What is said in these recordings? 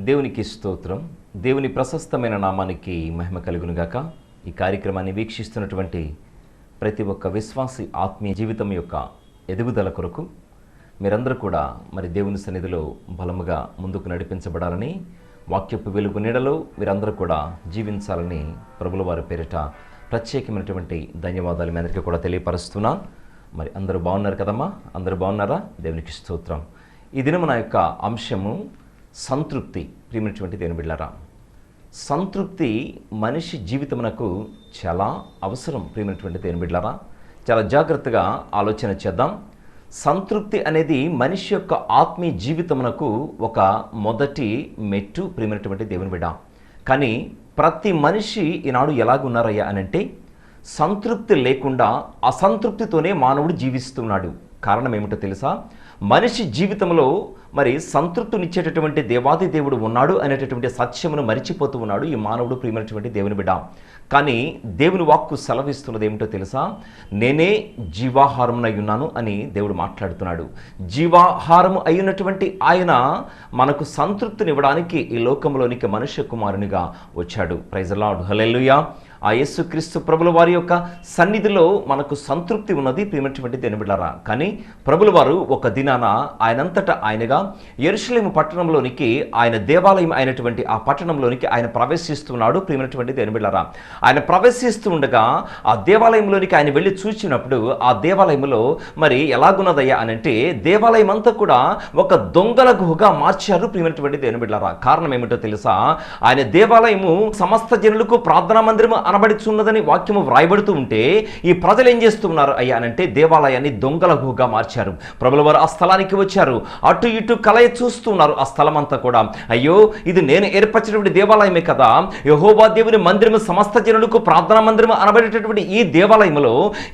దేవునికి స్తోత్రం. దేవుని ప్రశస్తమైన నామానికి మహిమ కలుగునుగాక. ఈ కార్యక్రమాన్ని వీక్షిస్తున్నటువంటి ప్రతి ఒక్క విశ్వాసి ఆత్మీయ జీవితం యొక్క ఎదుగుదల కొరకు మీరందరూ కూడా మరి దేవుని సన్నిధిలో బలముగా ముందుకు నడిపించబడాలని, వాక్యపు వెలుగు నీడలో మీరందరూ కూడా జీవించాలని ప్రభుల వారి పేరిట ప్రత్యేకమైనటువంటి ధన్యవాదాలు మీ అందరికీ కూడా తెలియపరుస్తున్నాను. మరి అందరూ బాగున్నారు కదమ్మా? అందరూ బాగున్నారా? దేవునికి స్తోత్రం. ఈ దినము నా యొక్క అంశము సంతృప్తి. ప్రియమైనటువంటి దేవుని బిడ్డలారా, సంతృప్తి మనిషి జీవితమునకు చాలా అవసరం. ప్రియమైనటువంటి దేవుని బిడ్డలారా, చాలా జాగ్రత్తగా ఆలోచన చేద్దాం. సంతృప్తి అనేది మనిషి యొక్క ఆత్మీయ జీవితమునకు ఒక మొదటి మెట్టు. ప్రియమైనటువంటి దేవుని బిడ్డ, కానీ ప్రతి మనిషి ఈనాడు ఎలాగున్నారయ్యా అనంటే సంతృప్తి లేకుండా అసంతృప్తితోనే మానవుడు జీవిస్తున్నాడు. కారణం ఏమిటో తెలుసా? మనిషి జీవితంలో మరి సంతృప్తినిచ్చేటటువంటి దేవాది దేవుడు ఉన్నాడు అనేటటువంటి సత్యమును మరిచిపోతూ ఉన్నాడు ఈ మానవుడు. ప్రియమైనటువంటి దేవుని బిడ్డ, కానీ దేవుని వాక్కు సెలవిస్తున్నది ఏమిటో తెలుసా? నేనే జీవాహారమునై ఉన్నాను అని దేవుడు మాట్లాడుతున్నాడు. జీవాహారము అయినటువంటి ఆయన మనకు సంతృప్తినివ్వడానికి ఈ లోకంలోనికి మనుష్య కుమారునిగా వచ్చాడు. ప్రైజ్ ది లార్డ్, హల్లెలూయా. ఆ యేసుక్రీస్తు ప్రభుల వారి యొక్క సన్నిధిలో మనకు సంతృప్తి ఉన్నది. ప్రియమైనటువంటి దేవుని బిడ్డలారా, కానీ ప్రభుల వారు ఒక దినాన ఆయనంతటా ఆయనగా యెరూషలేము పట్టణంలోనికి, ఆయన దేవాలయం అయినటువంటి ఆ పట్టణంలోనికి ఆయన ప్రవేశిస్తున్నాడు. ప్రియమైనటువంటి దేవుని బిడ్డలారా, ఆయన ప్రవేశిస్తూ ఉండగా ఆ దేవాలయంలోనికి ఆయన వెళ్ళి చూసినప్పుడు ఆ దేవాలయంలో మరి ఎలాగున్నదయ్యా అనంటే దేవాలయం అంతా కూడా ఒక దొంగల గుహగా మార్చారు. ప్రియమైనటువంటి దేవుని బిడ్డలారా, కారణం ఏమిటో తెలుసా? ఆయన దేవాలయము సమస్త జనులకు ప్రార్థనా మందిరము అనబడుచున్నదని వాక్యము వ్రాయబడుతూ ఉంటే ఈ ప్రజలు ఏం చేస్తున్నారు అయ్యా అనంటే దేవాలయాన్ని దొంగల గుహగా మార్చారు. ప్రభుల వారు ఆ స్థలానికి వచ్చారు, అటు ఇటు కలయ చూస్తున్నారు. ఆ స్థలం అంతా కూడా అయ్యో ఇది నేను ఏర్పరిచినటువంటి దేవాలయమే కదా, యెహోవా దేవుని మందిరము సమస్త జనులకు ప్రార్థనా మందిరము అనబడేటటువంటి ఈ దేవాలయంలో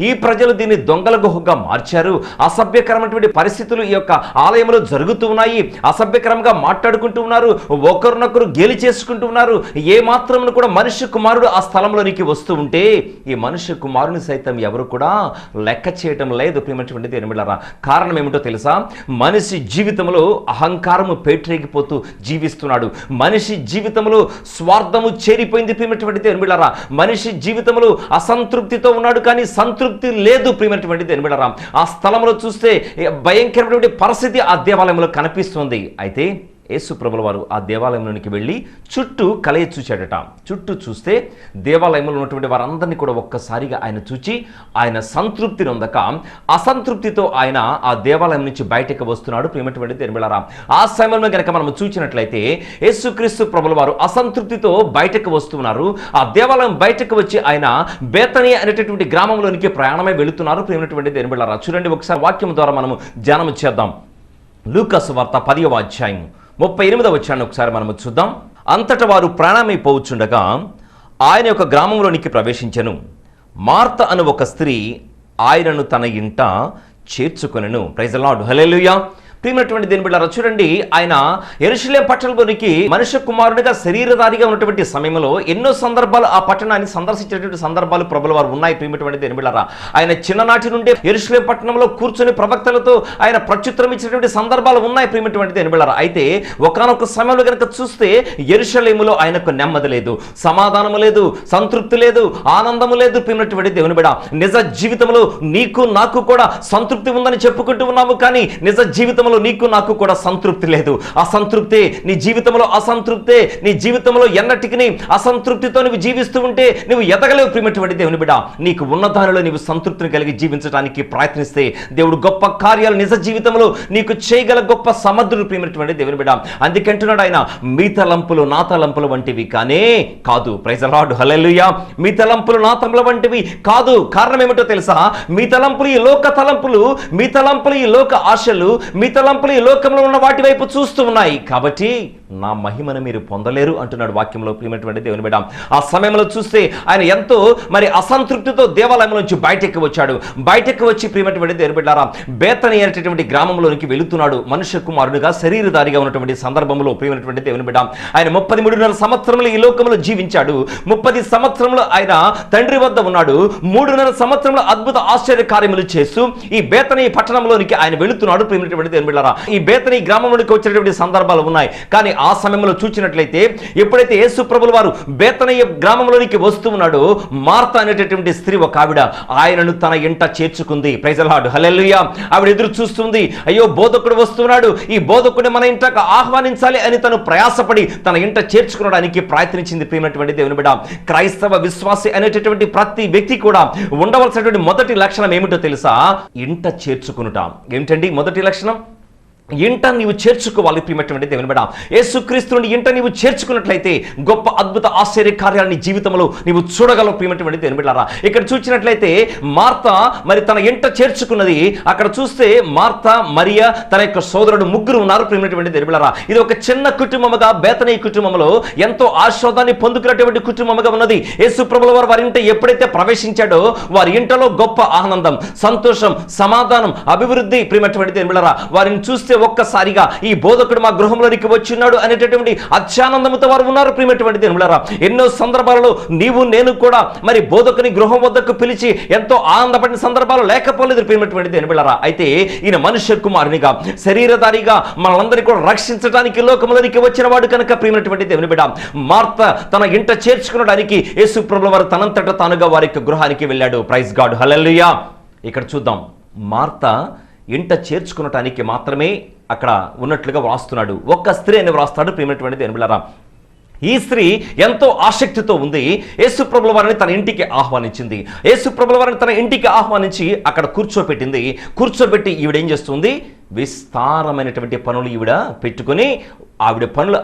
ఈ ప్రజలు దీన్ని దొంగల గుహగా మార్చారు. అసభ్యకరమైనటువంటి పరిస్థితులు ఈ యొక్క ఆలయంలో జరుగుతూ ఉన్నాయి. అసభ్యకరంగా మాట్లాడుకుంటూ ఉన్నారు, ఒకరినొకరు గేలి చేసుకుంటూ ఉన్నారు. ఏ మాత్రమును కూడా మనుష్య కుమారుడు ఆ స్థలంలోనికి వస్తూ ఉంటే ఈ మనుష్య కుమారుని సైతం ఎవరు కూడా లెక్క చేయటం లేదు. ప్రియమైనటువంటి దేవుని బిడ్డలారా, కారణం ఏమిటో తెలుసా? మనిషి జీవితంలో అహంకారము పేట్రేగిపోతూ జీవిస్తున్నాడు. మనిషి జీవితంలో స్వార్థము చేరిపోయింది. ప్రియమైనటువంటి దేవుని బిడ్డలారా, మనిషి జీవితంలో అసంతృప్తితో ఉన్నాడు, కానీ సంతృప్తి లేదు. ప్రియమైనటువంటి దేవుని బిడ్డలారా, ఆ స్థలంలో చూస్తే భయంకరమైనటువంటి పరిస్థితి ఆ దేవాలయంలో కనిపిస్తుంది. అయితే యేసు ప్రభుల వారు ఆ దేవాలయంలోనికి వెళ్ళి చుట్టూ కలయ చూశాడట. చుట్టూ చూస్తే దేవాలయంలో ఉన్నటువంటి వారందరినీ కూడా ఒక్కసారిగా ఆయన చూచి ఆయన సంతృప్తిని పొందక అసంతృప్తితో ఆయన ఆ దేవాలయం నుంచి బయటకు వస్తున్నాడు. ప్రియమైనటువంటి దేవుని బిడ్డలారా, ఆ సమయంలో కనుక మనం చూసినట్లయితే యేసుక్రీస్తు ప్రభుల వారు అసంతృప్తితో బయటకు వస్తున్నారు. ఆ దేవాలయం బయటకు వచ్చి ఆయన బేతనీ అనేటటువంటి గ్రామంలోనికి ప్రయాణమై వెళుతున్నారు. ప్రియమైనటువంటి దేవుని బిడ్డలారా, చూడండి, ఒకసారి వాక్యం ద్వారా మనము ధ్యానం చేద్దాం. లూకా సువార్త 10వ అధ్యాయం 38వ వచనాన్ని ఒకసారి మనము చూద్దాం. అంతటా వారు ప్రాణమైపోవచ్చుండగా ఆయన యొక్క గ్రామంలోనికి ప్రవేశించెను. మార్త అను ఒక స్త్రీ ఆయనను తన ఇంట చేర్చుకొనెను. ప్రైజ్ ది లార్డ్, హల్లెలూయా. ప్రియమైనటువంటి దేవుని బిడ్డలారా, చూడండి, ఆయన యెరూషలేము పట్టణంలోనికి మనుష్య కుమారుడిగా శరీరధారిగా ఉన్నటువంటి సమయంలో ఎన్నో సందర్భాలు ఆ పట్టణాన్ని సందర్శించేటువంటి సందర్భాలు ప్రభుల వారు ఉన్నాయి. ప్రియమైనటువంటి దేవుని బిడ్డలారా, ఆయన చిన్ననాటి నుండి యెరూషలేము పట్టణంలో కూర్చొని ప్రవక్తలతో ఆయన ప్రత్యుత్తరం ఇచ్చినటువంటి సందర్భాలు ఉన్నాయి. ప్రియమైనటువంటి దేవుని బిడ్డలారా, అయితే ఒకానొక సమయంలో కనుక చూస్తే యెరూషలేములో ఆయనకు నెమ్మది లేదు, సమాధానము లేదు, సంతృప్తి లేదు, ఆనందము లేదు. ప్రియమైనటువంటి దేవుని బిడ్డ, నిజ జీవితంలో నీకు నాకు కూడా సంతృప్తి ఉందని చెప్పుకుంటూ ఉన్నాము, కానీ నిజ జీవితంలో నీకు నాకు కూడా సంతృప్తి లేదు. అసంతృప్తి నీ జీవితంలో, అసంతృప్తే నీ జీవితంలో ఎన్నటికి అసంతృప్తితో నువ్వు జీవిస్తూ ఉంటే నువ్వు ఎదగలేవు. ప్రియమైనటువంటి దేవుని బిడ్డ, నీకు ఉన్న దానిలో నీవు సంతృప్తిని కలిగి జీవించడానికి ప్రయత్నిస్తే దేవుడు గొప్ప కార్యాలు నిజ జీవితంలో నీకు చేయగల గొప్ప సమర్థుడు. ప్రియమైనటువంటి దేవుని బిడ్డ, అందుకంటున్నాడు ఆయన, మీ తలంపులు నా తలంపులు వంటివి కానే కాదు. ప్రైజ్ ది లార్డ్, హల్లెలూయా. మీ తలంపులు నా తలంపుల వంటివి కాదు. కారణం ఏమిటో తెలుసా? మీ తలంపులు ఈ లోక తలంపులు, మీ తలంపులు ఈ లోక ఆశలు, మీ తలంపులు ఈ లోకంలో ఉన్న వాటి వైపు చూస్తూ ఉన్నాయి. కాబట్టి నా మహిమను మీరు పొందలేరు అంటున్నాడు వాక్యంలో. ప్రియమైనటువంటి దేవుని బిడ్డ, ఆ సమయంలో చూస్తే ఆయన ఎంతో మరి అసంతృప్తితో దేవాలయం నుంచి బయటకు వచ్చాడు. బయటకు వచ్చి ప్రియమైనటువంటి దేవుని బిడ్డలారా, బేతనీ అనేటటువంటి గ్రామంలోనికి వెళుతున్నాడు. మనుష్య కుమారుడుగా శరీరధారిగా ఉన్నటువంటి సందర్భంలో ప్రియమైనటువంటి దేవుని బిడ్డ, ఆయన 33.5 సంవత్సరములు ఈ లోకంలో జీవించాడు. 30 సంవత్సరములు ఆయన తండ్రి వద్ద ఉన్నాడు. 3.5 సంవత్సరములు అద్భుత ఆశ్చర్య కార్యములు చేస్తూ ఈ బేతనీ పట్టణంలోనికి ఆయన వెళుతున్నాడు. ప్రియమైనటువంటి దేవుని బిడ్డలారా, ఈ బేతనీ గ్రామంలోకి వచ్చినటువంటి సందర్భాలు ఉన్నాయి. కానీ ఆ సమయంలో చూసినట్లయితే ఎప్పుడైతే యేసు ప్రభుల వారు బేతనీయ గ్రామంలోనికి వస్తూ ఉన్నాడో, మార్త అనేటటువంటి స్త్రీ ఒక ఆవిడ ఆయనను తన ఇంట చేర్చుకుంది. ప్రైజ్ ది లార్డ్, హల్లెలూయా. ఆవిడ ఎదురు చూస్తుంది, అయ్యో బోధకుడు వస్తున్నాడు, ఈ బోధకుడిని మన ఇంటకు ఆహ్వానించాలి అని తను ప్రయాసపడి తన ఇంట చేర్చుకోవడానికి ప్రయత్నించింది. ప్రియమైనటువంటి దేవుని బిడ్డ, క్రైస్తవ విశ్వాసి అనేటటువంటి ప్రతి వ్యక్తి కూడా ఉండవలసినటువంటి మొదటి లక్షణం ఏమిటో తెలుసా? ఇంట చేర్చుకునుట. ఏంటండి మొదటి లక్షణం? ఇంట నీవు చేర్చుకోవాలి. ప్రియమైనటువంటి దేవుని బిడ్డ, యేసుక్రీస్తుని ఇంట నీవు చేర్చుకున్నట్లయితే గొప్ప అద్భుత ఆశ్చర్య కార్యాలు నీ జీవితంలో నీవు చూడగలవు. ప్రియమైనటువంటి దేవుని బిడ్డలారా, ఇక్కడ చూసినట్లయితే మార్త మరి తన ఇంట చేర్చుకున్నది. అక్కడ చూస్తే మార్త, మరియా, తన యొక్క సోదరుడు ముగ్గురు ఉన్నారు. ప్రియమైనటువంటి దేవుని బిడ్డలారా, ఇది ఒక చిన్న కుటుంబముగా బేతనీ కుటుంబంలో ఎంతో ఆశీర్వాదాన్ని పొందుకున్నటువంటి కుటుంబముగా ఉన్నది. యేసు ప్రభుల వారు వారి ఇంట ఎప్పుడైతే ప్రవేశించాడో వారి ఇంటలో గొప్ప ఆనందం, సంతోషం, సమాధానం, అభివృద్ధి. ప్రియమైనటువంటి దేవుని బిడ్డలారా, వారిని చూస్తే ఒక్కసారిగా ఈ బోధకుడు మా గృహంలోనికి వచ్చినాడు అనేటటువంటి అత్యానందంతో వారు ఉన్నారు. ప్రియమైనటువంటి దేవులారా, ఎన్నో సందర్భాలలో నీవు నేను కూడా మరి బోధకుని గృహం వద్దకు పిలిచి ఎంతో ఆనందపడిన సందర్భాలు లేకపోలేదు. ప్రియమైనటువంటి దేవులారా, అయితే ఈయన మనుష్య కుమారునిగా శరీరధారిగా మనలందరినీ కూడా రక్షించడానికి లోకములోనికి వచ్చిన వాడు కనుక ప్రియమైనటువంటి దేవుని బిడ్డ, మార్త తన ఇంట చేర్చుకోవడానికి యేసు ప్రభుల వారు తనంతట తానుగా వారి గృహానికి వెళ్ళాడు. ప్రైజ్ గాడ్, హల్లెలూయా. ఇక్కడ చూద్దాం, మార్త ఇంట చేర్చుకునటానికి మాత్రమే అక్కడ ఉన్నట్లుగా వ్రాస్తున్నాడు. ఒక్క స్త్రీ అని వ్రాస్తాడు. ప్రియమైనటువంటి దేవుని బిడ్డలారా, ఈ స్త్రీ ఎంతో ఆసక్తితో ఉంది. యేసు ప్రభుల వారిని తన ఇంటికి ఆహ్వానించింది. యేసు ప్రభుల వారిని తన ఇంటికి ఆహ్వానించి అక్కడ కూర్చోపెట్టింది. కూర్చోబెట్టి ఈవిడేం చేస్తుంది? విస్తారమైనటువంటి పనులు ఈవిడ పెట్టుకుని ఆవిడ పనులు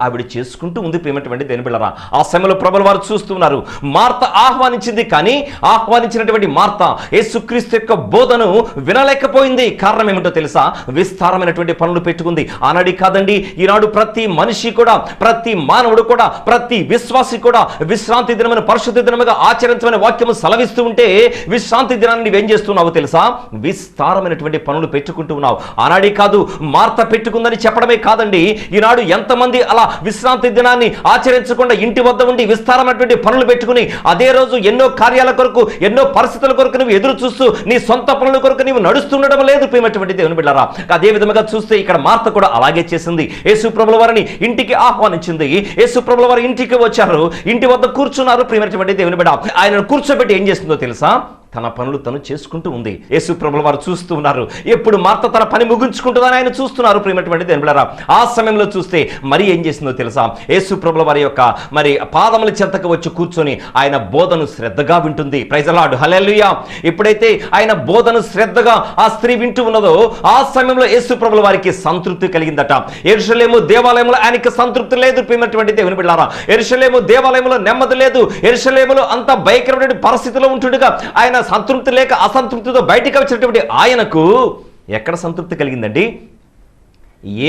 ఆవిడ చేసుకుంటూ ఉంది. ప్రియమైనటువంటి దేవుని బిడ్డలారా, ఆ సమయంలో ప్రభుల వారు చూస్తున్నారు. మార్త ఆహ్వానించింది, కానీ ఆహ్వానించినటువంటి మార్త యేసుక్రీస్తు యొక్క బోధను వినలేకపోయింది. కారణం ఏమిటో తెలుసా? విస్తారమైనటువంటి పనులు పెట్టుకుంది. ఆనాడి కాదండి, ఈనాడు ప్రతి మనిషి కూడా, ప్రతి మానవుడు కూడా, ప్రతి విశ్వాసి కూడా విశ్రాంతి దినమైన పరిశుద్ధ దినముగా ఆచరించమని వాక్యము సెలవిస్తూ ఉంటే విశ్రాంతి దినాన్ని నువ్వేం చేస్తున్నావు తెలుసా? విస్తారమైనటువంటి పనులు పెట్టుకుంటూ ఉన్నావు. ఆనాడి కాదు, మార్త పెట్టుకుందని చెప్పడమే కాదండి, ఈనాడు ఎంతమంది అలా విశ్రాంతి దినాన్ని ఆచరించకుండా ఇంటి వద్ద ఉండి విస్తారమైనటువంటి పనులు పెట్టుకుని అదే రోజు ఎన్నో కార్యాల కొరకు, ఎన్నో పరిస్థితుల కొరకు నువ్వు ఎదురు చూస్తూ నీ సొంత పనుల కొరకు నీవు నడుస్తుండడం లేదు. ప్రియమైనటువంటి దేవుని బిడ్డలారా, అదే విధంగా చూస్తే ఇక్కడ మార్త కూడా అలాగే చేసింది. యేసు ప్రభుల వారిని ఇంటికి ఆహ్వానించింది. యేసు ప్రభుల వారి ఇంటికి వచ్చారు, ఇంటి వద్ద కూర్చున్నారు. ప్రియమైనటువంటి దేవుని బిడ్డ, ఆయనను కూర్చోబెట్టి ఏం చేస్తుందో తెలుసా? తన పనులు తను చేసుకుంటూ ఉంది. యేసు ప్రభుల వారు చూస్తూ ఉన్నారు. ఎప్పుడు మార్త తన పని ముగించుకుంటుందని ఆయన చూస్తున్నారు. ప్రియమైనటువంటి దేవుని బిడ్డలారా, ఆ సమయంలో చూస్తే మరి ఏం చేసిందో తెలుసా? యేసు ప్రభుల వారి యొక్క మరి పాదముల చెంతకు వచ్చి కూర్చొని ఆయన బోధను శ్రద్ధగా వింటుంది. ప్రైజ్ ది లార్డ్, హల్లెలూయా. ఎప్పుడైతే ఆయన బోధను శ్రద్ధగా ఆ స్త్రీ వింటూ ఉన్నదో ఆ సమయంలో యేసు ప్రభుల వారికి సంతృప్తి కలిగిందట. యెరూషలేము దేవాలయంలో ఆయనకి సంతృప్తి లేదు. ప్రియమైనటువంటి దేవుని బిడ్డలారా, యెరూషలేము దేవాలయంలో నెమ్మది లేదు. యెరూషలేములో అంత భయంకరమైన పరిస్థితిలో ఉంటుండగా ఆయన సంతృప్తి లేక అసంతృప్తితో బయటికి వచ్చినటువంటి ఆయనకు ఎక్కడ సంతృప్తి కలిగిందండి?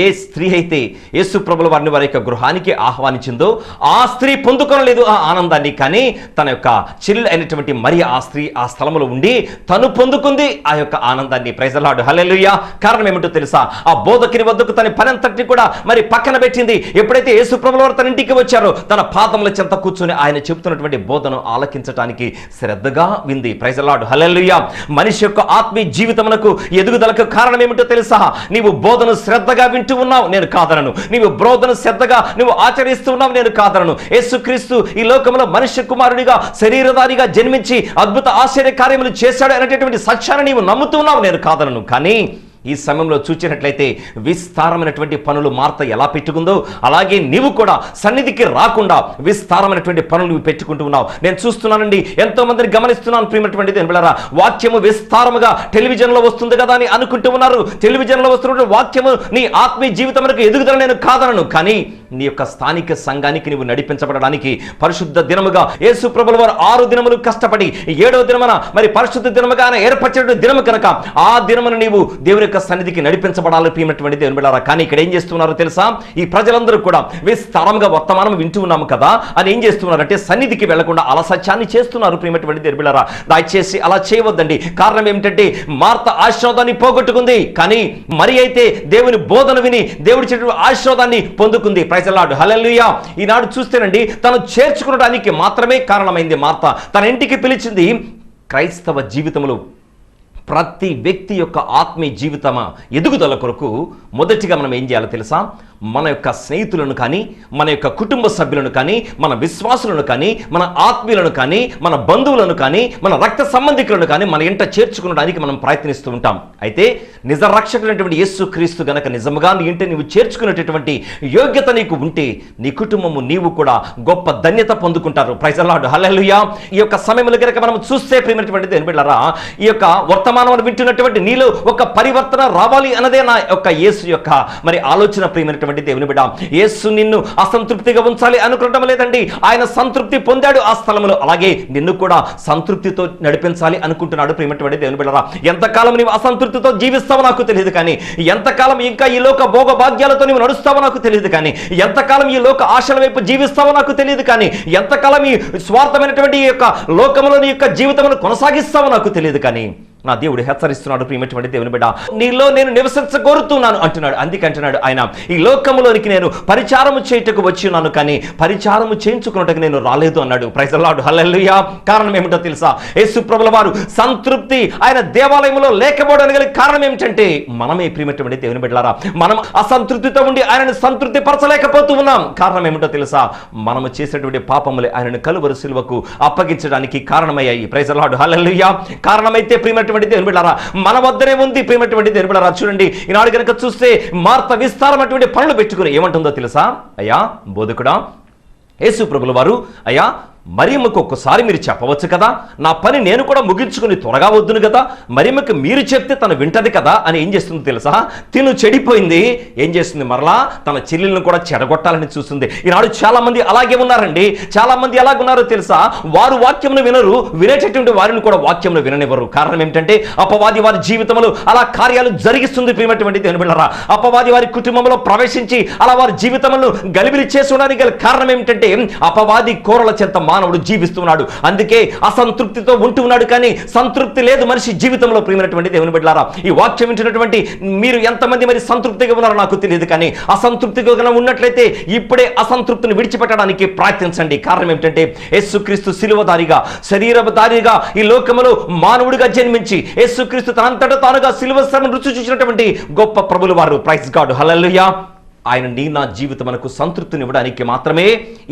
ఏ స్త్రీ అయితే యేసు ప్రభుల వారిని వారి యొక్క గృహానికి ఆహ్వానించిందో ఆ స్త్రీ పొందుకోనలేదు ఆ ఆనందాన్ని, కానీ తన యొక్క చెల్లి అయినటువంటి మరి ఆ స్త్రీ ఆ స్థలంలో ఉండి తను పొందుకుంది ఆ యొక్క ఆనందాన్ని. ప్రైజ్ ది లార్డ్, హల్లెలూయా. కారణం ఏమిటో తెలుసా? ఆ బోధకుని వద్దకు తన పని అంతటిని కూడా మరి పక్కన పెట్టింది. ఎప్పుడైతే యేసు ప్రభుల వారు తన ఇంటికి వచ్చారో తన పాదముల చెంత కూర్చొని ఆయన చెబుతున్నటువంటి బోధను ఆలకించడానికి శ్రద్ధగా వింది. ప్రైజ్ ది లార్డ్, హల్లెలూయా. మనిషి యొక్క ఆత్మీయ జీవితమునకు ఎదుగుదలకు కారణం ఏమిటో తెలుసా? నీవు బోధను శ్రద్ధగా వింటూ ఉన్నావు, నేను కాదనను. నీవు బోధన శ్రద్ధగా నువ్వు ఆచరిస్తూ ఉన్నావు, నేను కాదనను. యేసుక్రీస్తు ఈ లోకంలో మనుష్య కుమారుడిగా శరీరధారిగా జన్మించి అద్భుత ఆశ్చర్య కార్యములు చేశాడు అనేటటువంటి సత్యాన్ని నీవు నమ్ముతూ ఉన్నావు, నేను కాదనను. కానీ ఈ సమయంలో చూచినట్లయితే విస్తారమైనటువంటి పనులు మార్త ఎలా పెట్టుకుందో అలాగే నీవు కూడా సన్నిధికి రాకుండా విస్తారమైనటువంటి పనులు నువ్వు పెట్టుకుంటూ ఉన్నావు. నేను చూస్తున్నానండి, ఎంతో మందిని గమనిస్తున్నాను. ప్రియమైనటువంటి దేవులారా, వాక్యము విస్తారముగా టెలివిజన్లో వస్తుంది కదా అని అనుకుంటూ ఉన్నారు. టెలివిజన్లో వస్తున్న వాక్యము నీ ఆత్మీయ జీవితంలో ఎదుగుదల నేను కాదనను, కానీ నీ యొక్క స్థానిక సంఘానికి నీవు నడిపించబడడానికి పరిశుద్ధ దినముగా యేసు ప్రభుల వారు 6 దినములు కష్టపడి 7వ దినమున మరి పరిశుద్ధ దినముగా ఏర్పరిచిన దినము కనుక ఆ దినమును నీవు దేవుని యొక్క సన్నిధికి నడిపించబడాలి. ప్రియమైనటువంటి దేవుని బిడ్డలారా, కానీ ఇక్కడ ఏం చేస్తున్నారో తెలుసా? ఈ ప్రజలందరూ కూడా విస్తారంగా వర్తమానం వింటూ ఉన్నాము కదా అని ఏం చేస్తున్నారంటే సన్నిధికి వెళ్లకుండా అలసత్యాన్ని చేస్తున్నారు. ప్రియమైనటువంటి దేవుని బిడ్డలారా, దయచేసి అలా చేయవద్దండి. కారణం ఏమిటంటే మార్త ఆశీర్వాదాన్ని పోగొట్టుకుంది, కానీ మరి అయితే దేవుని బోధన విని దేవుడి చెట్టు ఆశీర్వాదాన్ని పొందుకుంది. ప్రైజ్ ది లార్డ్, హల్లెలూయా. ఈనాడు చూస్తేనండి తను చేర్చుకోవడానికి మాత్రమే కారణమైంది మార్త. తన ఇంటికి పిలిచింది క్రైస్తవ జీవితంలో ప్రతి వ్యక్తి యొక్క ఆత్మీయ జీవితం ఎదుగుదల కొరకు మొదటిగా మనం ఏం చేయాలో తెలుసా? మన యొక్క స్నేహితులను కానీ, మన యొక్క కుటుంబ సభ్యులను కానీ, మన విశ్వాసులను కానీ, మన ఆత్మీయులను కానీ, మన బంధువులను కానీ, మన రక్త సంబంధికులను కానీ మన ఇంట చేర్చుకోవడానికి మనం ప్రయత్నిస్తూ ఉంటాం. అయితే నిజ రక్షకుడైనటువంటి యేసు క్రీస్తు గనక నిజముగా నీ ఇంట నీవు చేర్చుకునేటటువంటి యోగ్యత నీకు ఉంటే నీ కుటుంబము నీవు కూడా గొప్ప ధన్యత పొందుకుంటారు. ప్రైజ్ ది లార్డ్, హల్లెలూయా. ఈ యొక్క సమయంలో గనక మనం చూస్తే ప్రియమైనటువంటి దేవుని బిడ్డలారా, ఈ యొక్క వర్తమానం వింటున్నటువంటి నీలో ఒక పరివర్తన రావాలి అన్నదే నా యొక్క యేసు యొక్క మరి ఆలోచన. ప్రియమైనటువంటి దేవుని బిడ్డ, యేసు నిన్ను అసంతృప్తిగా ఉంచాలి అనుకోవడం లేదండి. ఆయన సంతృప్తి పొందాడు ఆ స్థలంలో, అలాగే నిన్ను కూడా సంతృప్తితో నడిపించాలి అనుకుంటున్నాడు. ప్రియమైనటువంటి దేవుని బిడ్డలారా, ఎంతకాలం నీవు అసంతృప్తితో జీవిస్తావో నాకు తెలియదు, కానీ ఎంతకాలం ఇంకా ఈ లోక భోగ భాగ్యాలతో నీవు నడుస్తావో నాకు తెలియదు, కానీ ఎంతకాలం ఈ లోక ఆశల వైపు జీవిస్తావో నాకు తెలియదు, కానీ ఎంతకాలం ఈ స్వార్థమైనటువంటి ఈ యొక్క లోకంలో నీ యొక్క జీవితమును కొనసాగిస్తావో నాకు తెలియదు, కానీ నా దేవుడు హెచ్చరిస్తున్నాడు. ప్రియమైనటువంటి దేవుని బిడ్డ, నీలో నేను నివసించగోరుతున్నాను అంటున్నాడు. అందుకంటున్నాడు ఆయన, ఈ లోకములోనికి నేను పరిచారము చేయుటకు వచ్చి ఉన్నాను, కానీ పరిచారము చేయించుకున్నట్టుకు నేను రాలేదు అన్నాడు. ప్రైజ్ ది లార్డ్, హల్లెలూయా. కారణం ఏమిటో తెలుసా? యేసు ప్రభుల వారు సంతృప్తి ఆయన దేవాలయంలో లేకపోవడానికి గల కారణం ఏమిటంటే మనమే. ప్రియమైనటువంటి దేవుని బిడ్డలారా, మనం అసంతృప్తితో ఉండి ఆయనను సంతృప్తి పరచలేకపోతూ ఉన్నాం. కారణం ఏమిటో తెలుసా? మనము చేసేటువంటి పాపములే ఆయనను కలువరి సిలువకు అప్పగించడానికి కారణమయ్యాయి. ప్రైజ్ ది లార్డ్, హల్లెలూయా. కారణమైతే ప్రియమైనటువంటి దేవుని బిడ్డలారా మన వద్దనే ఉంది. ప్రియమైనటువంటి దేవుని బిడ్డలారా, చూడండి, ఈనాడు కనుక చూస్తే మార్త విస్తారమైనటువంటి పనులు పెట్టుకుని ఏమంటుందో తెలుసా? అయ్యా బోధకుడా, యేసు ప్రభుల వారు, అయ్యా మరియమ్మకు ఒక్కసారి మీరు చెప్పవచ్చు కదా, నా పని నేను కూడా ముగించుకుని త్వరగా వద్దును కదా, మరియమ్మకి మీరు చెప్తే తను వింటది కదా అని ఏం చేస్తుంది తెలుసా? తిను చెడిపోయింది, ఏం చేస్తుంది? మరలా తన చెల్లెలను కూడా చెడగొట్టాలని చూస్తుంది. ఈనాడు చాలా మంది అలాగే ఉన్నారండి. చాలా మంది ఎలాగున్నారో తెలుసా? వారు వాక్యమును వినరు, వినేటటువంటి వారిని కూడా వాక్యమును విననివ్వరు. కారణం ఏమిటంటే అపవాది వారి జీవితంలో అలా కార్యాలు జరిగిస్తుంది. ప్రియమైనటువంటి దేవుని బిడ్డలారా, అపవాది వారి కుటుంబంలో ప్రవేశించి అలా వారి జీవితములను గలిబిలి చేసుకోవడానికి గల కారణం ఏమిటంటే అపవాది కోరల చెంత మానవుడు జీవిస్తున్నాడు. అందుకే అసంతృప్తితో ఉంటూ ఉన్నాడు, కానీ సంతృప్తి లేదు మనిషి జీవితంలో. ప్రియమైనటువంటి దేవుని బిడ్డలారా, ఈ వాక్యం వింటున్నటువంటి మీరు ఎంతమంది మరి సంతృప్తిగా ఉన్నారో నాకు తెలియదు, కానీ అసంతృప్తిగా ఉన్నట్లయితే ఇప్పుడే అసంతృప్తిని విడిచిపెట్టడానికి ప్రయత్నించండి. కారణం ఏమిటంటే యేసుక్రీస్తు శిలువధారిగా, శరీరధారిగా ఈ లోకములో మానవుడిగా జన్మించి యేసుక్రీస్తు తనంతట తానుగా శిలువ శ్రమను రుచి చూసినటువంటి గొప్ప ప్రభులు వారు. ప్రైజ్ గాడ్, హల్లెలూయా. ఆయన నీ నా జీవితమునకు సంతృప్తినివ్వడానికి మాత్రమే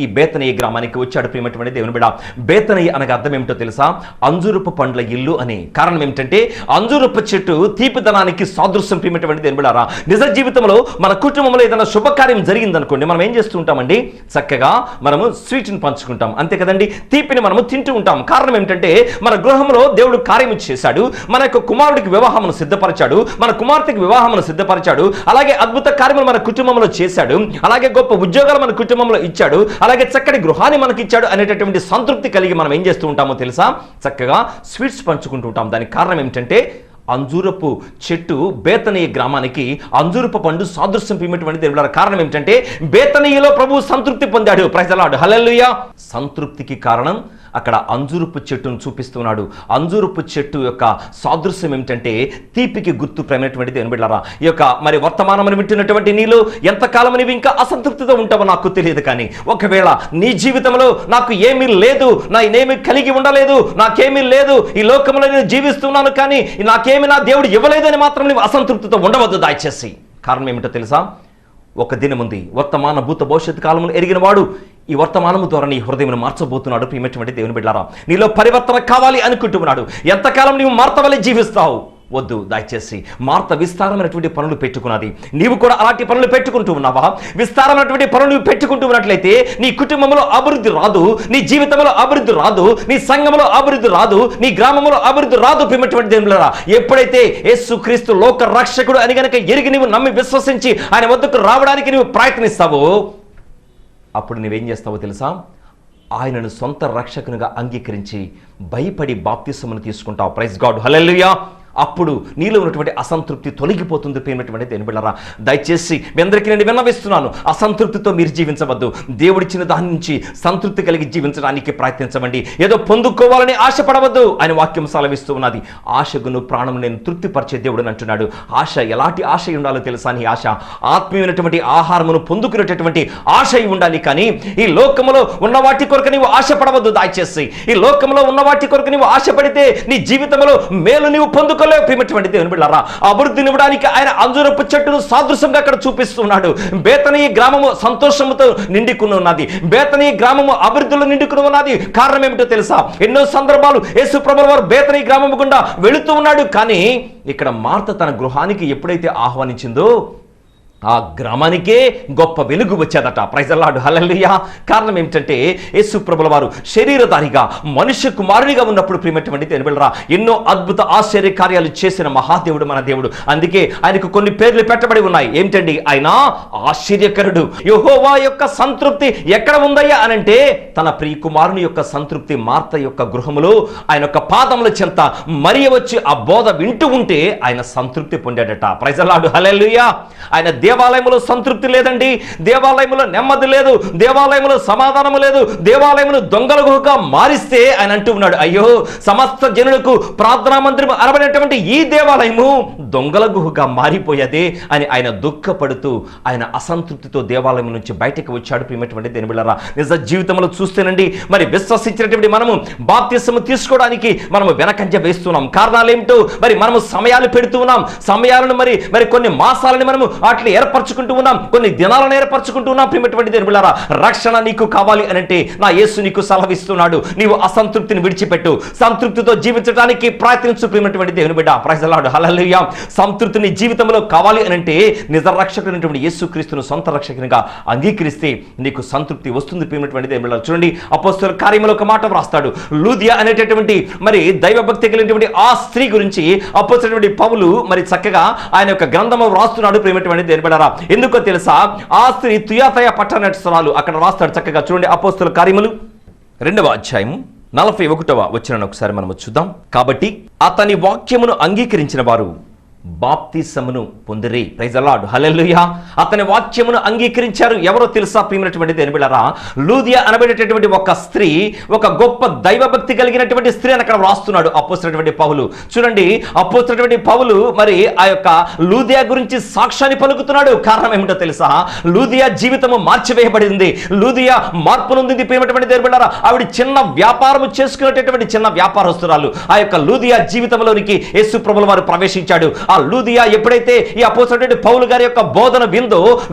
ఈ బేతనీయ గ్రామానికి వచ్చాడు. ప్రియమైనటువంటి దేవుని బిడ్డ, బేతనీయ అనగా అర్థం ఏమిటో తెలుసా? అంజూరపు పండ్ల ఇల్లు అని. కారణం ఏమిటంటే అంజూరపు చెట్టు తీపిదనానికి సాదృశ్యం. ప్రియమైనటువంటి దేవుని బిడ్డలారా, నిజ జీవితంలో మన కుటుంబంలో ఏదైనా శుభకార్యం జరిగిందనుకోండి, మనం ఏం చేస్తూ ఉంటామండి? చక్కగా మనము స్వీట్ని పంచుకుంటాం, అంతే కదండి. తీపిని మనము తింటూ ఉంటాం. కారణం ఏమిటంటే మన గృహంలో దేవుడు కార్యము చేశాడు, మన యొక్క కుమారుడికి వివాహమును సిద్ధపరిచాడు, మన కుమార్తెకి వివాహమును సిద్ధపరిచాడు, అలాగే అద్భుత కార్యములు మన కుటుంబంలో చేశాడు, అలాగే గొప్ప ఉద్యోగాలు మన కుటుంబంలో ఇచ్చాడు, అలాగే చక్కటి గృహాన్ని మనకి ఇచ్చాడు అనేటటువంటి సంతృప్తి కలిగి మనం ఏం చేస్తూ ఉంటామో తెలుసా? చక్కగా స్వీట్స్ పంచుకుంటూ ఉంటాం. దానికి కారణం ఏమిటంటే అంజూరపు చెట్టు బేతనీయ గ్రామానికి అంజూరపు పండు సాదృశ్యం. ప్రియమైనటువంటి దేవుని కారణం ఏమిటంటే బేతనీయలో ప్రభువు సంతృప్తి పొందాడు. ప్రైజ్ ది లార్డ్, హల్లెలూయా. సంతృప్తికి కారణం అక్కడ అంజూరపు చెట్టును చూపిస్తున్నాడు. అంజూరపు చెట్టు యొక్క సాదృశ్యం ఏమిటంటే తీపికి గుర్తు. ప్రియమైనటువంటి దేవుని బిడ్డలారా, ఈ యొక్క మరి వర్తమానం వింటున్నటువంటి నీలో ఎంతకాలం నీవు ఇంకా అసంతృప్తితో ఉంటావో నాకు తెలియదు, కానీ ఒకవేళ నీ జీవితంలో నాకు ఏమీ లేదు, నేనేమి కలిగి ఉండలేదు, నాకేమీ లేదు, ఈ లోకంలో నేను జీవిస్తున్నాను, కానీ నాకేమి నా దేవుడు ఇవ్వలేదు అని మాత్రం నీవు అసంతృప్తితో ఉండవద్దు దయచేసి. కారణం ఏమిటో తెలుసా? ఒక దినముంది వర్తమాన భూత భవిష్యత్తు కాలమును ఎరిగిన వాడు ఈ వర్తమానము ద్వారా నీ హృదయమును మార్చబోతున్నాడు. ప్రియమైనటువంటి దేవుని బిడ్డలారా, నీలో పరివర్తన కావాలి అనుకుంటున్నాడు. ఎంతకాలం నీవు మార్తవలే జీవిస్తావు? వద్దు దయచేసి. మార్త విస్తారమైనటువంటి పనులు పెట్టుకున్నది, నీవు కూడా అలాంటి పనులు పెట్టుకుంటూ ఉన్నావా? విస్తారమైనటువంటి పనులు నువ్వు పెట్టుకుంటూ ఉన్నట్లయితే నీ కుటుంబంలో అభివృద్ధి రాదు, నీ జీవితంలో అభివృద్ధి రాదు, నీ సంఘంలో అభివృద్ధి రాదు, నీ గ్రామంలో అభివృద్ధి రాదు. ప్రియమైనటువంటి దేవునిలారా, ఎప్పుడైతే యేసుక్రీస్తు లోక రక్షకుడు అని గనక ఎరిగి నీవు నమ్మి విశ్వసించి ఆయన వద్దకు రావడానికి నువ్వు ప్రయత్నిస్తావో అప్పుడు నువ్వేం చేస్తావో తెలుసా? ఆయనను సొంత రక్షకునిగా అంగీకరించి భయపడి బాప్తిసమును తీసుకుంటావు. ప్రైజ్ గాడ్, హల్లెలూయా. అప్పుడు నీలో ఉన్నటువంటి అసంతృప్తి తొలగిపోతుంది. ప్రియమైనటువంటి దేవుని బిడ్డలారా, దయచేసి మీ అందరికీ నేను విన్నవిస్తున్నాను, అసంతృప్తితో మీరు జీవించవద్దు. దేవుడిచ్చిన దాని నుంచి సంతృప్తి కలిగి జీవించడానికి ప్రయత్నించవండి. ఏదో పొందుకోవాలని ఆశపడవద్దు. ఆయన వాక్యం సెలవిస్తూ ఉన్నది, ఆశగును ప్రాణం నేను తృప్తిపరిచే దేవుడు అంటున్నాడు. ఆశ ఎలాంటి ఆశ ఉండాలో తెలుసా? నీ ఆశ ఆత్మీయమైనటువంటి ఆహారమును పొందుకునేటటువంటి ఆశ ఉండాలి, కానీ ఈ లోకములో ఉన్న వాటి కొరకు నీవు ఆశపడవద్దు. దయచేసి ఈ లోకంలో ఉన్న వాటి కొరకు నీవు ఆశపడితే నీ జీవితంలో మేలు నీవు పొందుకో లేవు ప్రియమైనటువంటి దేవుని బిడ్డలారా. అభివృద్ధినివ్వడానికి ఆయన అంజూరపు చెట్టును సాదృశ్యంగా అక్కడ చూపిస్తున్నాడు. బేతనీ గ్రామము సంతోషముతో నిండుకుని ఉన్నది. బేతనీ గ్రామము అభివృద్ధిలో నిండుకుని ఉన్నది. కారణం ఏమిటో తెలుసా? ఎన్నో సందర్భాలు యేసు ప్రభువు వారు బేతనీ గ్రామము గుండా వెళుతూ ఉన్నాడు. కానీ ఇక్కడ మార్త తన గృహానికి ఎప్పుడైతే ఆహ్వానించిందో ఆ గ్రామానికే గొప్ప వెలుగు వచ్చేదట. ప్రైజ్ ది లార్డ్, హల్లెలూయా. కారణం ఏమిటంటే యేసు ప్రభుల వారు శరీరధారిగా మనుష్య కుమారునిగా ఉన్నప్పుడు ప్రియమైనటువంటి దేవుని బిడ్డలారా ఎన్నో అద్భుత ఆశ్చర్య కార్యాలు చేసిన మహాదేవుడు మన దేవుడు. అందుకే ఆయనకు కొన్ని పేర్లు పెట్టబడి ఉన్నాయి. ఏమిటండి? ఆయన ఆశ్చర్యకరుడు. యెహోవా యొక్క సంతృప్తి ఎక్కడ ఉందయ్యా అనంటే తన ప్రియ కుమారుని యొక్క సంతృప్తి మార్త యొక్క గృహములో ఆయన యొక్క పాదముల చెంత మరియ వచ్చి ఆ బోధ వింటూ ఉంటే ఆయన సంతృప్తి పొందాడట. ప్రైజ్ ది లార్డ్, హల్లెలూయా. ఆయన దేవాలయంలో సంతృప్తి లేదండి. దేవాలయంలో నెమ్మది లేదు. దేవాలయంలో సమాధానము లేదు. దేవాలయమును దొంగల గుహగా మారిస్తే ఆయన అంటూ ఉన్నాడు, అయ్యో సమస్త జనులకు ప్రార్థనా మందిరం అనబడినటువంటి ఈ దేవాలయము దొంగల గుహగా మారిపోయేదే అని ఆయన దుఃఖపడుతూ ఆయన అసంతృప్తితో దేవాలయం నుంచి బయటకు వచ్చాడు. ప్రియమైనటువంటి దేవుని బిడ్డలారా నిజ జీవితంలో చూస్తేనండి మరి విశ్వసించినటువంటి మనము బాప్తిసము తీసుకోవడానికి మనము వెనకంజ వేస్తున్నాం. కారణాలు ఏమిటో మరి మనము సమయాలు పెడుతూ ఉన్నాం. సమయాలను మరి కొన్ని మాసాలని మనము వాటిని ఏర్పరచుకుంటూ ఉన్నాం. కొన్ని దినాలను ఏర్పరచుకుంటూ ఉన్నాం. ప్రియమైనటువంటి దేవుని బిడ్డలారా రక్షణ నీకు కావాలి అనంటే నా యేసు నీకు సలహిస్తున్నాడు. నీవు అసంతృప్తిని విడిచిపెట్టు, సంతృప్తితో జీవించడానికి ప్రయత్నించు. ప్రియమైనటువంటి దేవుని బిడ్డ, ప్రైజ్ ది లార్డ్, హల్లెలూయా. సంతృప్తిని జీవితంలో కావాలి అనంటే నిజ రక్షకుడైనటువంటి యేసుక్రీస్తును సొంత రక్షకునిగా అంగీకరిస్తే నీకు సంతృప్తి వస్తుంది. ప్రియమైనటువంటి దేవుని బిడ్డలారా చూడండి, అపోస్తలుల కార్యములో ఒక మాట వ్రాస్తాడు. లూదియా అనేటటువంటి మరి దైవభక్తి కలిగినటువంటి ఆ స్త్రీ గురించి అపోస్తలుడైనటువంటి పౌలు మరి చక్కగా ఆయన యొక్క గ్రంథము వ్రాస్తున్నాడు. ప్రియమైనటువంటి దేవుని బిడ్డలారా ఎందుకో తెలుసా? ఆ స్త్రీ తుయాతయ పట్టణస్థురాలు. అక్కడ రాస్తాడు చక్కగా చూడండి, అపోస్తలుల కార్యములు 2వ అధ్యాయము 41వ వచనాన్ని ఒకసారి మనము చూద్దాం. కాబట్టి అతని వాక్యమును అంగీకరించిన వారు బాప్తిసమును పొందిరి. ప్రైజ్ ది లార్డ్, హల్లెలూయా. అతని వాక్యమును అంగీకరించారు. ఎవరో తెలుసా? ప్రియమైనటువంటి దేవుని బిడ్డలారా లూదియా అనబడేటటువంటి ఒక స్త్రీ, ఒక గొప్ప దైవభక్తి కలిగినటువంటి స్త్రీ అని అక్కడ వ్రాస్తున్నాడు అపోస్తలుడైనటువంటి పౌలు. చూడండి, అపోస్తలుడైనటువంటి పౌలు మరి ఆ యొక్క లూదియా గురించి సాక్ష్యాన్ని పలుకుతున్నాడు. కారణం ఏమిటో తెలుసా? లూదియా జీవితము మార్చివేయబడింది. లూదియా మార్పు నొందింది. ప్రియమైనటువంటి దేవుని బిడ్డలారా ఆవిడ చిన్న వ్యాపారము చేసుకునేటటువంటి చిన్న వ్యాపారస్తురాలు. ఆ యొక్క లూదియా జీవితంలోనికి యేసు ప్రభువు వారు ప్రవేశించాడు. ఆ లూదియా ఎప్పుడైతే ఈ అపోస్తలుడైన పౌలు గారి యొక్క బోధన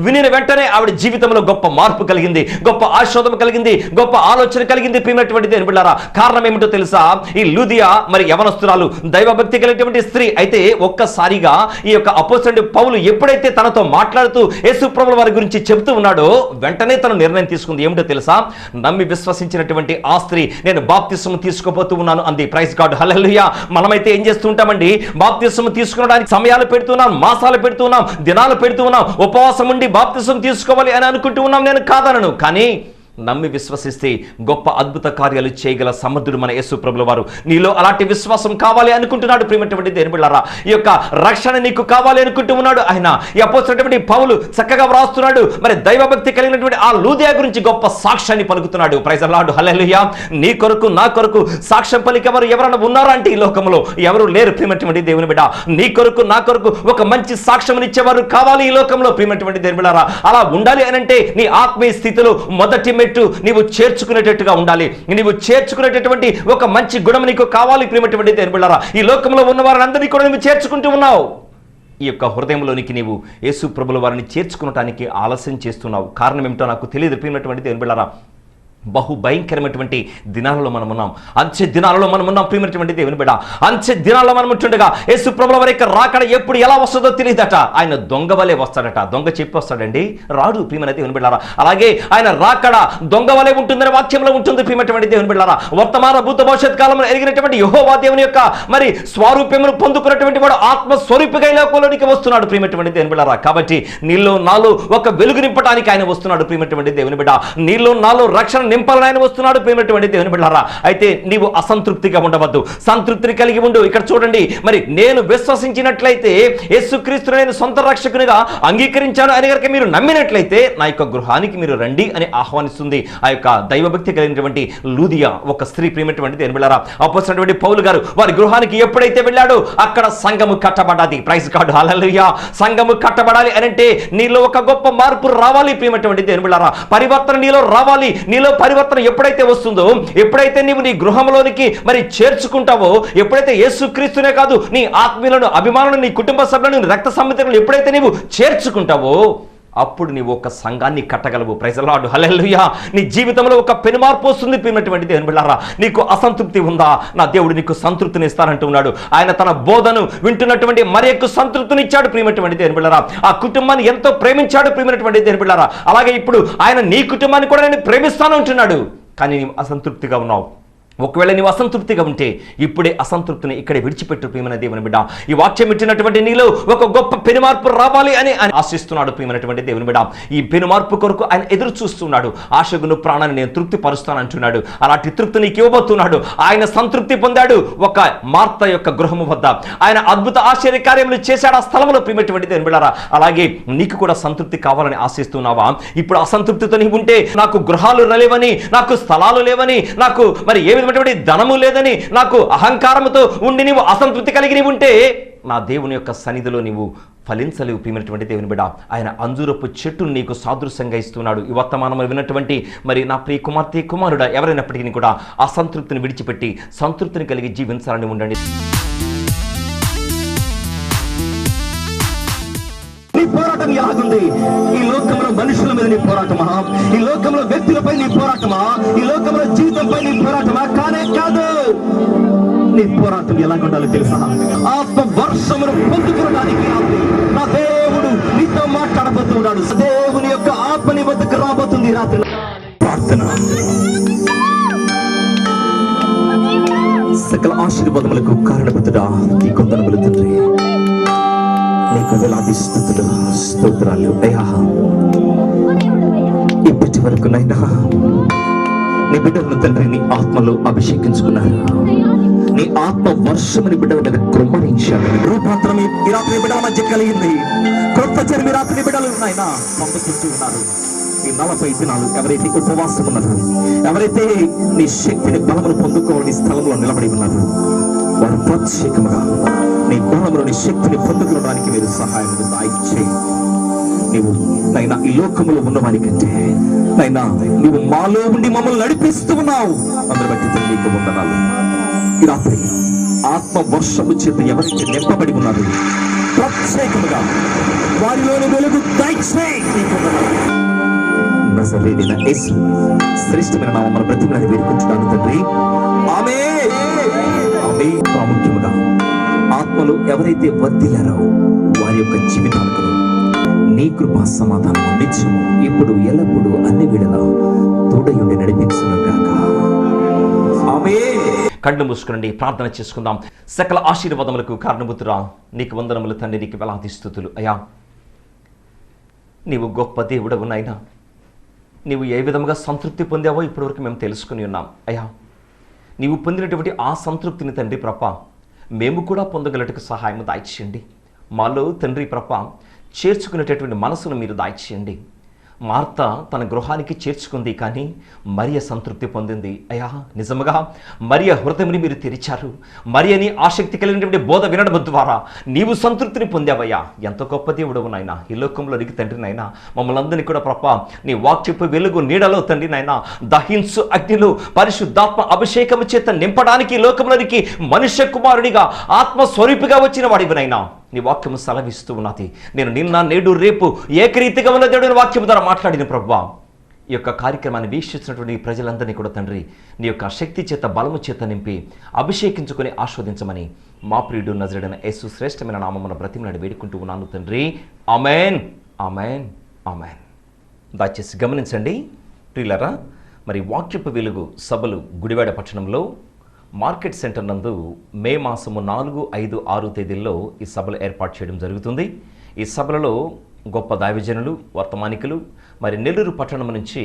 వినిన వెంటనే ఆవిడ జీవితంలో గొప్ప మార్పు కలిగింది, గొప్ప ఆశోధన కలిగింది, గొప్ప ఆలోచన కలిగింది. ప్రియమైనటువంటి దేవుని బిడ్డలారా కారణం ఏమిటో తెలుసా? ఈ లూదియా మరి యవనస్తురాలు, దైవభక్తి కలిగినటువంటి స్త్రీ. అయితే ఒక్కసారిగా ఈ యొక్క అపోస్తలుడైన పౌలు ఎప్పుడైతే తనతో మాట్లాడుతూ యేసు ప్రభువు వారి గురించి చెబుతూ ఉన్నాడో వెంటనే తన నిర్ణయం తీసుకుంది. ఏమిటో తెలుసా? నమ్మి విశ్వసించినటువంటి ఆ స్త్రీ నేను బాప్తిస్మం తీసుకోబోతూ ఉన్నాను అంది. ప్రైజ్ గాడ్, హల్లెలూయా. మనమైతే ఏం చేస్తూ ఉంటామండి? బాప్తిస్మం తీసుకోవడానికి సమయాలు పెడుతున్నాం, మాసాలు పెడుతున్నాం, దినాలు పెడుతున్నాం, ఉపవాసం ఉండి బాప్తిసం తీసుకోవాలి అని అనుకుంటూ ఉన్నాం. నేను కాదనను, కానీ నమ్మి విశ్వసిస్తే గొప్ప అద్భుత కార్యాలు చేయగల సమర్థుడు మన యేసు ప్రభువు వారు. నీలో అలాంటి విశ్వాసం కావాలి అనుకుంటున్నాడు. ప్రియమైనటువంటి దేవుని బిడ్డలారా ఈ యొక్క రక్షణ నీకు కావాలి అనుకుంటూ ఉన్నాడు ఆయన. ఈ అపోస్తలుడైనటువంటి పౌలు చక్కగా వ్రాస్తున్నాడు. మరి దైవభక్తి కలిగినటువంటి ఆ లూదియా గురించి గొప్ప సాక్ష్యాన్ని పలుకుతున్నాడు. ప్రైజ్ ది లార్డ్, హల్లెలూయా. నీ కొరకు నా కొరకు సాక్ష్యం పలికేవారు ఎవరైనా ఉన్నారా అంటే ఈ లోకంలో ఎవరు లేరు. ప్రియమైనటువంటి దేవుని బిడ్డ నీ కొరకు నా కొరకు ఒక మంచి సాక్ష్యం ఇచ్చేవారు కావాలి ఈ లోకంలో. ప్రియమైనటువంటి దేవుని బిడ్డలారా అలా ఉండాలి అనంటే నీ ఆత్మీయ స్థితిలో మొదటి నీవు చేర్చుకునేటట్టుగా ఉండాలి. నీవు చేర్చుకునేటటువంటి ఒక మంచి గుణం నీకు కావాలి. ప్రియమైనటువంటి దేవుని బిడ్డలారా ఈ లోకంలో ఉన్న వారందరినీ కూడా నువ్వు చేర్చుకుంటూ ఉన్నావు. ఈ యొక్క హృదయంలోనికి నీవు యేసు ప్రభుల వారిని చేర్చుకునటానికి ఆలస్యం చేస్తున్నావు. కారణం ఏమిటో నాకు తెలియదు. ప్రియమైనటువంటి దేవుని బిడ్డలారా బహు భయంకరమైనటువంటి దినాలలో మనం ఉన్నాం. అంచె దినాలలో మనం ఉన్నాం. ప్రియమైనటువంటి దేవుని బిడ్డ అంచె దినాల్లో మనం ఉంటుండగా యేసు ప్రభువుల వారి యొక్క రాకడ ఎప్పుడు ఎలా వస్తుందో తెలియదట. ఆయన దొంగ వలె వస్తాడట. దొంగ చెప్పి వస్తాడండి, రాడు. ప్రియమైన దేవుని బిడ్డలారా అలాగే ఆయన రాకడ దొంగ వలె ఉంటుందని వాక్యంలో ఉంటుంది. ప్రియమైనటువంటి దేవుని బిడ్డలారా వర్తమాన భూత భవిష్యత్ కాలంలో ఎరిగినటువంటి యెహోవా దేవుని యొక్క మరి స్వరూప్యమును పొందుకున్నటువంటి వాడు ఆత్మస్వరూపిగా ఈ లోకంలోనికి వస్తున్నాడు. ప్రియమైనటువంటి దేవుని బిడ్డలారా కాబట్టి నీలో నాలో ఒక వెలుగు నింపడానికి ఆయన వస్తున్నాడు. ప్రియమైనటువంటి దేవుని బిడ్డ నీలో నాలో రక్షణ నింపాలని ఆయన వస్తున్నాడు. ప్రియమైనటువంటి దేవుని బిడ్డలారా అయితే నీవు అసంతృప్తిగా ఉండవద్దు, సంతృప్తిని కలిగి ఉండు. ఇక్కడ చూడండి, మరి నేను విశ్వసించినట్లయితే యేసుక్రీస్తును నేను సొంత రక్షకునిగా అంగీకరించాను అని కనుక మీరు నమ్మినట్లయితే నా యొక్క గృహానికి మీరు రండి అని ఆహ్వానిస్తుంది ఆ యొక్క దైవభక్తి కలిగినటువంటి లూదియా ఒక స్త్రీ. ప్రియమైనటువంటి దేవుని బిడ్డలారా అపోస్తలుడైనటువంటి పౌలు గారు వారి గృహానికి ఎప్పుడైతే వెళ్ళాడో అక్కడ సంఘము కట్టబడ్డది. ప్రైజ్ గాడ్, హల్లెలూయా. సంఘము కట్టబడాలి అని అంటే నీలో ఒక గొప్ప మార్పు రావాలి. ప్రియమైనటువంటి దేవుని బిడ్డలారా పరివర్తన నీలో రావాలి. నీలో పరివర్తన ఎప్పుడైతే వస్తుందో, ఎప్పుడైతే నీవు నీ గృహంలోనికి మరి చేర్చుకుంటావో, ఎప్పుడైతే యేసుక్రీస్తునే కాదు నీ ఆత్మీయులను, అభిమానులను, నీ కుటుంబ సభ్యులను, రక్త సంబంధికులను ఎప్పుడైతే నీవు చేర్చుకుంటావో, అప్పుడు నీవు ఒక సంఘాన్ని కట్టగలవు. ప్రైజ్ ది లార్డ్, హల్లెలూయా. నీ జీవితంలో ఒక పెనుమార్పు వస్తుంది. ప్రియమైనటువంటి దేవుని బిడ్డలారా, నీకు అసంతృప్తి ఉందా? నా దేవుడు నీకు సంతృప్తిని ఇస్తానంటూ ఉన్నాడు. ఆయన తన బోధను వింటున్నటువంటి మరియకు సంతృప్తిని ఇచ్చాడు. ప్రియమైనటువంటి దేవుని బిడ్డలారా, ఆ కుటుంబాన్ని ఎంతో ప్రేమించాడు. ప్రియమైనటువంటి దేవుని బిడ్డలారా, అలాగే ఇప్పుడు ఆయన నీ కుటుంబాన్ని కూడా నేను ప్రేమిస్తాను అంటున్నాడు. కానీ నీవు అసంతృప్తిగా ఉన్నావు. ఒకవేళ నీవు అసంతృప్తిగా ఉంటే ఇప్పుడే అసంతృప్తిని ఇక్కడే విడిచిపెట్టు. ప్రియమైన దేవుని బిడ్డ, ఈ వాక్యం ఇచ్చినటువంటి నీలో ఒక గొప్ప పెనుమార్పు రావాలి అని ఆశిస్తున్నాడు. ప్రియమైనటువంటి దేవుని బిడ్డ, ఈ పెనుమార్పు కొరకు ఆయన ఎదురు చూస్తున్నాడు. ఆశగును ప్రాణాన్ని నేను తృప్తి పరుస్తాను అంటున్నాడు. అలాంటి తృప్తి నీకు ఇవ్వబోతున్నాడు. ఆయన సంతృప్తి పొందాడు ఒక మార్త యొక్క గృహము వద్ద. ఆయన అద్భుత ఆశ్చర్య కార్యములు చేశాడు ఆ స్థలంలో. ప్రియమైనటువంటి దేవుని బిడ్డలారా, అలాగే నీకు కూడా సంతృప్తి కావాలని ఆశిస్తున్నావా? ఇప్పుడు అసంతృప్తితో నీవు ఉంటే, నాకు గృహాలు లేవని, నాకు స్థలాలు లేవని, నాకు మరి ఏ ధనము లేదని, నాకు అహంకారముతో ఉండి నీవు అసంతృప్తి కలిగి నీవు ఉంటే, నా దేవుని యొక్క సన్నిధిలో నీవు ఫలించలేవు. ప్రియమైనటువంటి దేవుని బిడ్డ, ఆయన అంజూరపు చెట్టును నీకు సాదృశ్యంగా ఇస్తున్నాడు. ఈ వర్తమానము విన్నటువంటి మరి నా ప్రియ కుమార్తె, కుమారుడా, ఎవరైనప్పటికీ కూడా అసంతృప్తిని విడిచిపెట్టి సంతృప్తిని కలిగి జీవించాలని ఉండండి. పోరాటం ఎలాగుంది? ఈ లోకంలో మనుషుల మీద నీ పోరాటమా? ఈ లోకంలో వ్యక్తులపై నీ పోరాటమా? ఈ లోకంలో జీవితంపై నీ పోరాటమా? కానే కాదు. నీ పోరాటం ఎలాగుండాలో తెలుసా? ఆత్మ వర్షమును పొందుకోవడానికి నా దేవుడు నీతో మాట్లాడబోతున్నాడు. దేవుని యొక్క ఆత్మ నీ వద్దకు రాబోతుంది. రాత్రి ప్రార్థన. సకల ఆశీర్వాదములకు కారణభూతుడా నీ కొందనములు తండ్రి, నీకు వేలాది స్తుతులు, స్తోత్రాలు అయ్యా. ఇప్పటి వరకు నైనా నీ బిడ్డలను తండ్రి నీ ఆత్మలో అభిషేకించుకున్నారు. నీ ఆత్మ వర్షముని బిడ్డల మీద కృమ్మరించాడు. రూపాంతరం ఈ రాత్రి బిడ్డల మధ్య కలిగింది. కొత్త చర్మి రాత్రి బిడ్డలు నాయనా పంపుతుంటూ ఉన్నారు. ఈ 40 దినాలు ఎవరైతే ఉపవాసం ఉన్నారు, ఎవరైతే నీ శక్తిని బలమును పొందుకోవాలని స్థలంలో నిలబడి ఉన్నారు, వారు ప్రత్యేకముగా నీ బలంలోని శక్తిని పొందుకోవడానికి మీరు సహాయం దయచేయి. నీవు నైనా ఈ లోకంలో ఉన్నవారి కంటే నైనా నువ్వు మాలో ఉండి మమ్మల్ని నడిపిస్తూ ఉన్నావు. అందరి బట్టి నీకు వందనాలు. ఈ రాత్రి ఆత్మ వర్షము చేత ఎవరైతే నింపబడి ఉన్నారు, ప్రత్యేకముగా వారిలోని వెలుగు దయచేయి. నీకు వందనాలు. నజరేయుడైన యేసు శ్రేష్టమైన నామమున బ్రతిమలాడి వేడుకుంటున్నాను తండ్రి. ఆమేన్. ఆమేన్. ప్రాముఖ్యముగా ఆత్మలో ఎవరైతే వర్ధిల్లారో వారి యొక్క జీవితాలకు నీ కృపా సమాధానం నిత్యము ఇప్పుడు ఎల్లప్పుడూ అన్ని వేళలా తోడయుండి నడిపించును గాక. ఆమేన్. కళ్ళు మూసుకునండి, ప్రార్థన చేసుకుందాం. సకల ఆశీర్వాదములకు కారణభూతురా నీకు వందనములు తండ్రి, నీకు వేలాది స్తుతులు అయ్యా. నీవు గొప్ప దేవుడవు నాయనా. నీవు ఏ విధముగా సంతృప్తి పొందావో ఇప్పటివరకు మేము తెలుసుకుని ఉన్నాం అయ్యా. నీవు పొందినటువంటి ఆ సంతృప్తిని తండ్రి ప్రభ మేము కూడా పొందగలటకు సహాయం దాయిచేయండి. మాలో తండ్రి ప్రభ చేర్చుకునేటటువంటి మనసును మీరు దాయిచేయండి. మార్త తన గృహానికి చేర్చుకుంది, కానీ మరియ సంతృప్తి పొందింది అయ్యా. నిజముగా మరియ హృదయముని మీరు తెరిచారు. మరియని ఆసక్తి కలిగినటువంటి బోధ వినడం ద్వారా నీవు సంతృప్తిని పొందావయ్యా. ఎంత గొప్ప దేవుడవు నాయనా. ఈ లోకంలోనికి తండ్రి నాయనా మమ్మల్ని అందరినీ కూడా ప్రభ నీ వాక్యపు వెలుగు నీడలో తండ్రి నాయనా దహించు అగ్నిలో పరిశుద్ధాత్మ అభిషేకము చేత నింపడానికి లోకంలోనికి మనుష్య కుమారుడిగా ఆత్మస్వరూపిగా వచ్చిన వాడివినైనా నీ వాక్యము సెలవిస్తూ ఉన్నది. నేను నిన్న నేడు రేపు ఏకరీతిగా ఉన్న దేవుని వాక్యము ద్వారా మాట్లాడిన ప్రభువా, ఈ యొక్క కార్యక్రమాన్ని వీక్షిస్తున్నటువంటి ప్రజలందరినీ కూడా తండ్రి నీ యొక్క శక్తి చేత బలము చేత నింపి అభిషేకించుకొని ఆస్వాదించమని మా ప్రియుడు నజరేయుడైన యేసు శ్రేష్టమైన నామమున బ్రతిమలాడి వేడుకుంటూ ఉన్నాను తండ్రి. ఆమేన్. ఆమేన్. ఆమేన్. దయచేసి గమనించండి ప్రియులారా, మరి వాక్యపు వెలుగు సభలు గుడివాడ పట్టణంలో మార్కెట్ సెంటర్ నందు మే మాసము 4, 5, 6 తేదీల్లో ఈ సభలు ఏర్పాటు చేయడం జరుగుతుంది. ఈ సభలలో గొప్ప దైవజనులు, వర్తమానికులు మరి నెల్లూరు పట్టణం నుంచి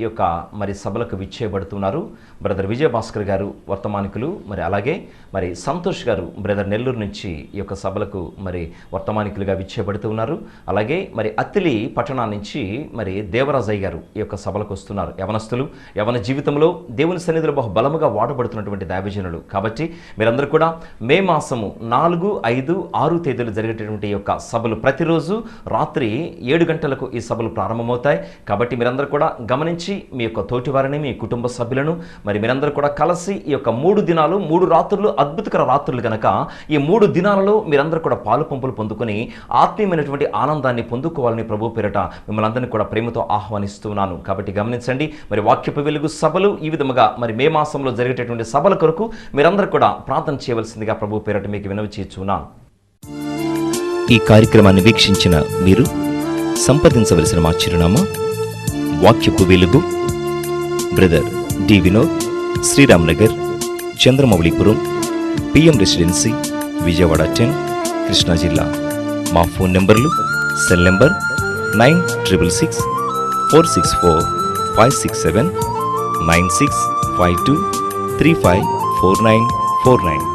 ఈ యొక్క మరి సభలకు విచ్చేయబడుతున్నారు. బ్రదర్ విజయభాస్కర్ గారు వర్తమానికులు, మరి అలాగే మరి సంతోష్ గారు బ్రదర్ నెల్లూరు నుంచి ఈ యొక్క సభలకు మరి వర్తమానికులుగా విచ్చేయబడుతూ ఉన్నారు. అలాగే మరి అత్తిలి పట్టణం నుంచి మరి దేవరాజయ్య గారు ఈ యొక్క సభలకు వస్తున్నారు. యవనస్తులు, యవన జీవితంలో దేవుని సన్నిధిలో బహు బలముగా వాడబడుతున్నటువంటి దైవజనులు. కాబట్టి మీరందరూ కూడా మే మాసము 4, 5, 6 తేదీలు జరిగేటటువంటి ఈ యొక్క సభలు ప్రతిరోజు రాత్రి రాత్రి 7 గంటలకు ఈ సభలు ప్రారంభమవుతాయి. కాబట్టి మీరందరూ కూడా గమనించి మీ యొక్క తోటివారిని, మీ కుటుంబ సభ్యులను మరి మీరందరూ కూడా కలిసి ఈ యొక్క 3 దినాలు 3 రాత్రులు అద్భుతకర రాత్రులు గనక ఈ 3 దినాలలో మీరందరూ కూడా పాలు పంపులు పొందుకొని ఆత్మీయమైనటువంటి ఆనందాన్ని పొందుకోవాలని ప్రభు పేరట మిమ్మల్ని అందరినీ కూడా ప్రేమతో ఆహ్వానిస్తున్నాను. కాబట్టి గమనించండి, మరి వాక్యపు వెలుగు సభలు ఈ విధముగా మరి మే మాసంలో జరిగేటటువంటి సభల కొరకు మీరందరూ కూడా ప్రార్థన చేయవలసిందిగా ప్రభు పేరట మీకు వినవి చేస్తున్నాను. ఈ కార్యక్రమాన్ని వీక్షించిన మీరు సంప్రదించవలసిన మా చిరునామా వాక్యపు వెలుగు, brother D Vinod, Sriram Nagar, Chandramoulipuram, PM residency, Vijayawada 10, Krishna జిల్లా. మా ఫోన్ నెంబర్లు: సెల్ నెంబర్ 9666 464 567, 9652 354949.